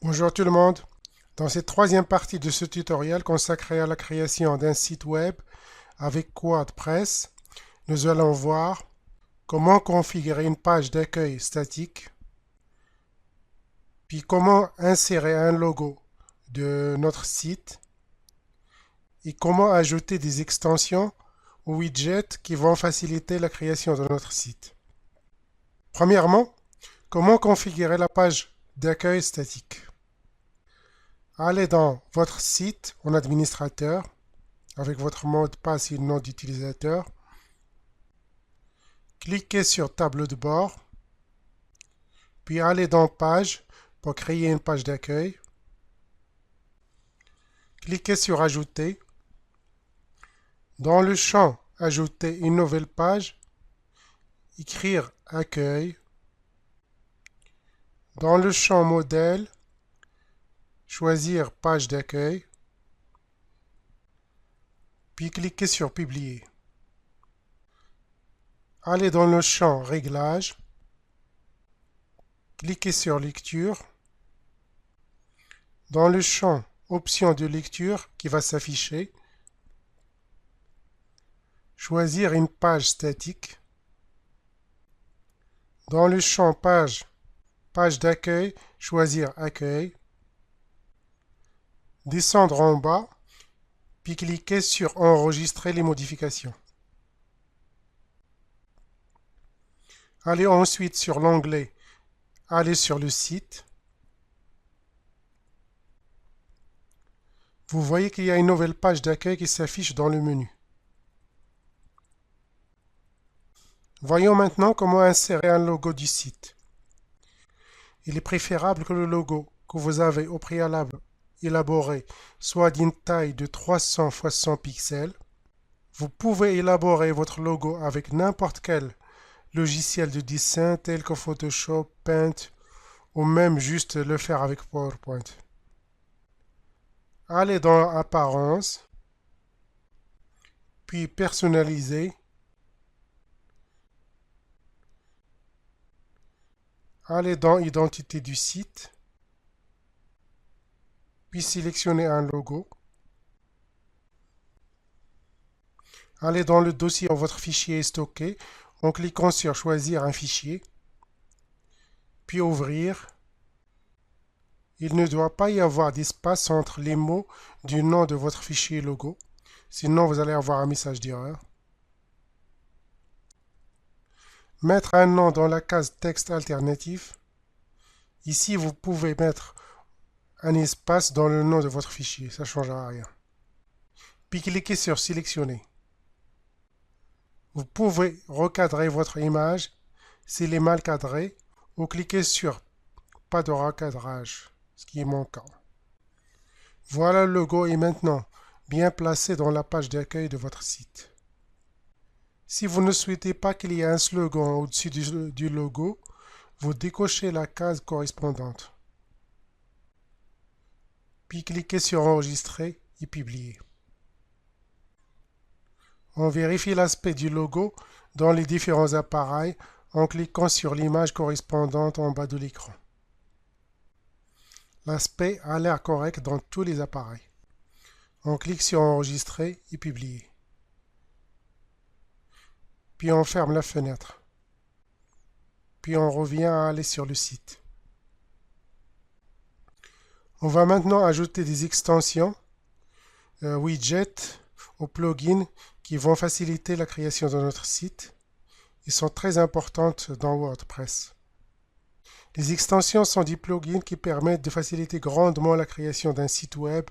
Bonjour tout le monde. Dans cette troisième partie de ce tutoriel consacré à la création d'un site web avec WordPress, nous allons voir comment configurer une page d'accueil statique, puis comment insérer un logo de notre site et comment ajouter des extensions ou widgets qui vont faciliter la création de notre site. Premièrement, comment configurer la page d'accueil statique. Allez dans votre site en administrateur avec votre mot de passe et le nom d'utilisateur. Cliquez sur Tableau de bord, puis allez dans Page pour créer une page d'accueil. Cliquez sur Ajouter. Dans le champ Ajouter une nouvelle page, écrire Accueil. Dans le champ Modèle, choisir Page d'accueil, puis cliquez sur Publier. Allez dans le champ Réglages, cliquez sur Lecture. Dans le champ Options de lecture qui va s'afficher, choisir une page statique. Dans le champ Page d'accueil, choisir Accueil. Descendre en bas, puis cliquez sur Enregistrer les modifications. Allez ensuite sur l'onglet Aller sur le site. Vous voyez qu'il y a une nouvelle page d'accueil qui s'affiche dans le menu. Voyons maintenant comment insérer un logo du site. Il est préférable que le logo que vous avez au préalable élaboré soit d'une taille de 300 x 100 pixels. Vous pouvez élaborer votre logo avec n'importe quel logiciel de dessin tel que Photoshop, Paint ou même juste le faire avec PowerPoint. Allez dans Apparence, puis Personnaliser. Allez dans Identité du site, puis sélectionnez un logo. Allez dans le dossier où votre fichier est stocké en cliquant sur Choisir un fichier, puis Ouvrir. Il ne doit pas y avoir d'espace entre les mots du nom de votre fichier logo, sinon vous allez avoir un message d'erreur. Mettre un nom dans la case Texte alternatif. Ici, vous pouvez mettre un espace dans le nom de votre fichier, ça ne changera rien. Puis cliquez sur Sélectionner. Vous pouvez recadrer votre image s'il est mal cadré ou cliquez sur Pas de recadrage, ce qui est mon cas. Voilà, le logo est maintenant bien placé dans la page d'accueil de votre site. Si vous ne souhaitez pas qu'il y ait un slogan au-dessus du logo, vous décochez la case correspondante. Puis cliquez sur Enregistrer et Publier. On vérifie l'aspect du logo dans les différents appareils en cliquant sur l'image correspondante en bas de l'écran. L'aspect a l'air correct dans tous les appareils. On clique sur Enregistrer et Publier. Puis on ferme la fenêtre. Puis on revient à aller sur le site. On va maintenant ajouter des extensions, widgets ou plugins qui vont faciliter la création de notre site. Ils sont très importantes dans WordPress. Les extensions sont des plugins qui permettent de faciliter grandement la création d'un site web,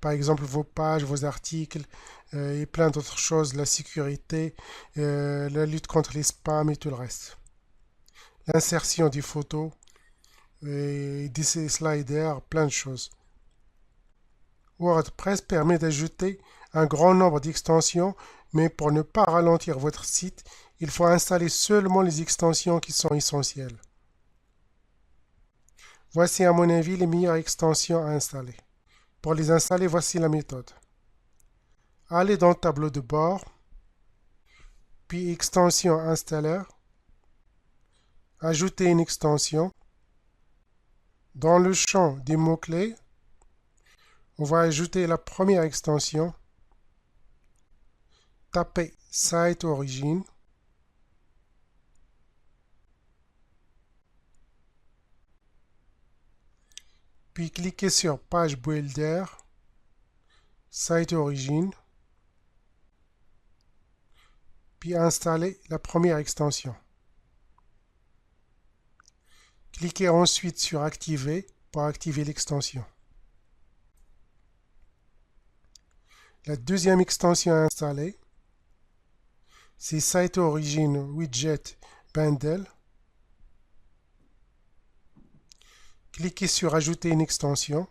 par exemple vos pages, vos articles et plein d'autres choses, la sécurité, la lutte contre les spams et tout le reste. L'insertion des photos, et des sliders, plein de choses. WordPress permet d'ajouter un grand nombre d'extensions, mais pour ne pas ralentir votre site, il faut installer seulement les extensions qui sont essentielles. Voici à mon avis les meilleures extensions à installer. Pour les installer, voici la méthode. Allez dans le tableau de bord, puis Extension Installer, ajoutez une extension. Dans le champ des mots-clés, on va ajouter la première extension. Tapez Site Origin. Puis cliquez sur Page Builder, Site Origin. Puis installez la première extension. Cliquez ensuite sur Activer pour activer l'extension. La deuxième extension à installer, c'est Site Origin Widget Bundle. Cliquez sur Ajouter une extension.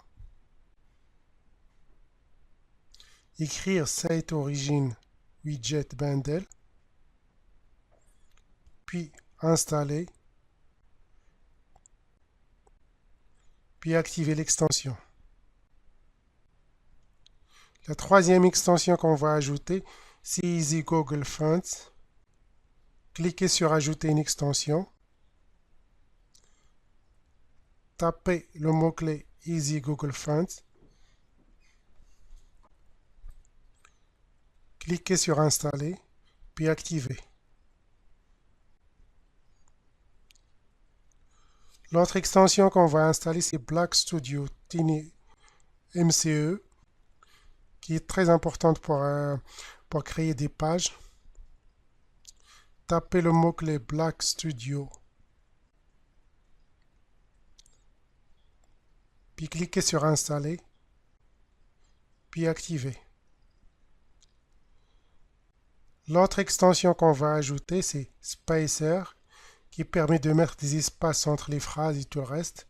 Écrire Site Origin Widget Bundle. Puis installer. Puis activer l'extension. La troisième extension qu'on va ajouter, c'est Easy Google Fonts. Cliquez sur Ajouter une extension. Tapez le mot-clé Easy Google Fonts. Cliquez sur Installer, puis Activer. L'autre extension qu'on va installer, c'est Black Studio Tiny MCE, qui est très importante pour créer des pages. Tapez le mot-clé Black Studio, puis cliquez sur Installer, puis Activer. L'autre extension qu'on va ajouter, c'est Spacer, qui permet de mettre des espaces entre les phrases et tout le reste.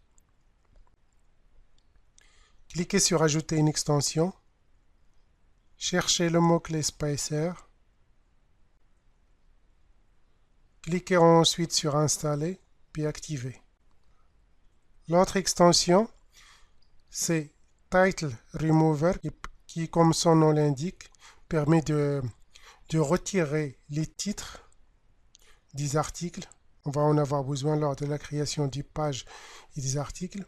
Cliquez sur Ajouter une extension. Cherchez le mot-clé Spacer. Cliquez ensuite sur Installer, puis Activer. L'autre extension, c'est Title Remover, qui, comme son nom l'indique, permet de retirer les titres des articles. On va en avoir besoin lors de la création des pages et des articles.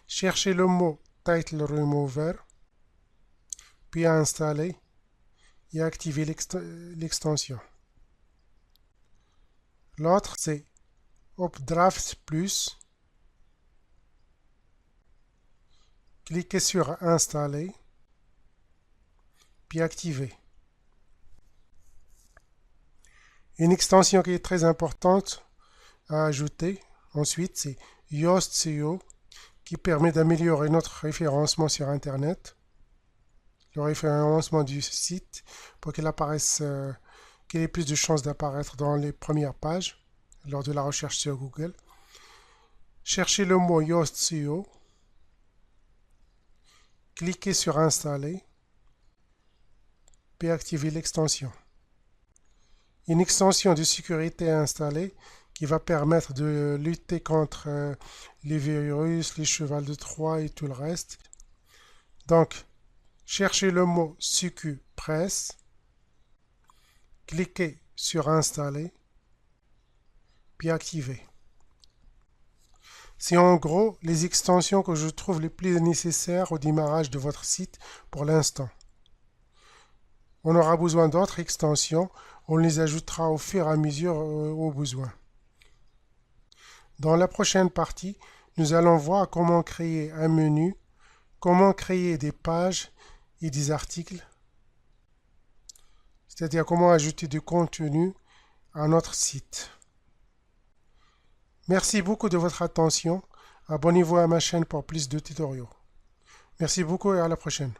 Cherchez le mot Title Remover, puis installer et activer l'extension. L'autre, c'est Updraft Plus. Cliquez sur Installer, puis activer. Une extension qui est très importante à ajouter ensuite, c'est Yoast SEO, qui permet d'améliorer notre référencement sur Internet, le référencement du site, pour qu'il ait plus de chances d'apparaître dans les premières pages lors de la recherche sur Google. Cherchez le mot Yoast SEO, cliquez sur Installer, puis activez l'extension. Une extension de sécurité installée qui va permettre de lutter contre les virus, les chevals de Troie et tout le reste. Donc, cherchez le mot SecuPress, cliquez sur Installer, puis activer. C'est en gros les extensions que je trouve les plus nécessaires au démarrage de votre site pour l'instant. On aura besoin d'autres extensions, on les ajoutera au fur et à mesure au besoin. Dans la prochaine partie, nous allons voir comment créer un menu, comment créer des pages et des articles, c'est-à-dire comment ajouter du contenu à notre site. Merci beaucoup de votre attention. Abonnez-vous à ma chaîne pour plus de tutoriaux. Merci beaucoup et à la prochaine.